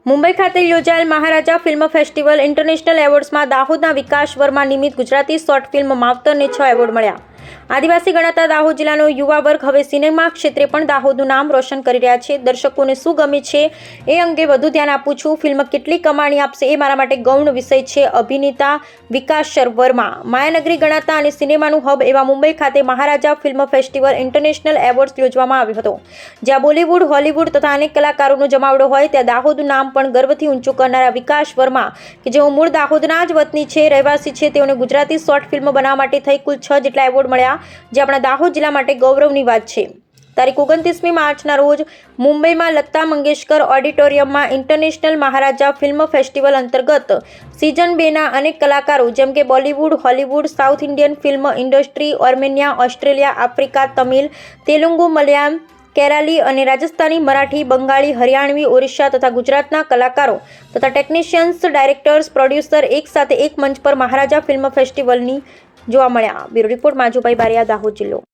મુંબઈ ખાતે યોજાયેલ મહારાજા film festival international એવોર્ડ્સમાં દાહોદના વિકાસ વર્મા નિમિત્ત ગુજરાતી શોર્ટ ફિલ્મ માવતરને 6 એવોર્ડ મળ્યા। આદિવાસી ગણાતા દાહોદ જિલ્લાનો યુવા વર્ગ હવે સિનેમા ક્ષેત્રે પણ દાહોદનું નામ રોશન કરી રહ્યા છે। દર્શકોને શું ગમે છે એ અંગે વધુ ધ્યાન આપું છું। ફિલ્મ કેટલી કમાણી આપશે એ મારા માટે ગૌણ વિષય છે। અભિનેતા વિકાસ વર્મા। માયાનગરી ગણાતા અને સિનેમાનું હબ એવા મુંબઈ ખાતે મહારાજા ફિલ્મ ફેસ્ટિવલ ઇન્ટરનેશનલ એવોર્ડ્સ યોજવામાં આવ્યો હતો, જ્યાં બોલિવૂડ, હોલિવૂડ તથા અનેક કલાકારોનો જમાવડો હોય ત્યાં દાહોદનું નામ પણ ગર્વથી ઊંચું કરનારા વિકાસ વર્મા, કે જેઓ મૂળ દાહોદના જ વતની છે, રહેવાસી છે, તેઓને ગુજરાતી શોર્ટ ફિલ્મ બનાવવા માટે થઈ કુલ 6 જેટલા એવોર્ડ મળ્યા, જે આપણા દાહોદ જિલ્લા માટે ગૌરવની વાત છે। તારીખ 29મી માર્ચના રોજ મુંબઈમાં લતા મંગેશકર ઓડિટોરિયમમાં ઇન્ટરનેશનલ મહારાજા ફિલ્મ ફેસ્ટિવલ અંતર્ગત સિઝન 2ના અનેક કલાકારો જેમ કે Bollywood, Hollywood, south Indian film industry, Armenia, Australia, Africa, Tamil, Telugu, Malayalam, કેરાલી અને રાજસ્થાની, મરાઠી, બંગાળી, હરિયાણવી, ઓરિસ્સા તથા ગુજરાતના કલાકારો તથા ટેકનિશિયન્સ, ડાયરેક્ટર્સ, પ્રોડ્યુસર એક સાથે એક મંચ પર મહારાજા ફિલ્મ ફેસ્ટિવલની જોવા મળ્યા। બ્યુરો રિપોર્ટ, માજુભાઈ બારિયા, દાહોદ જિલ્લો।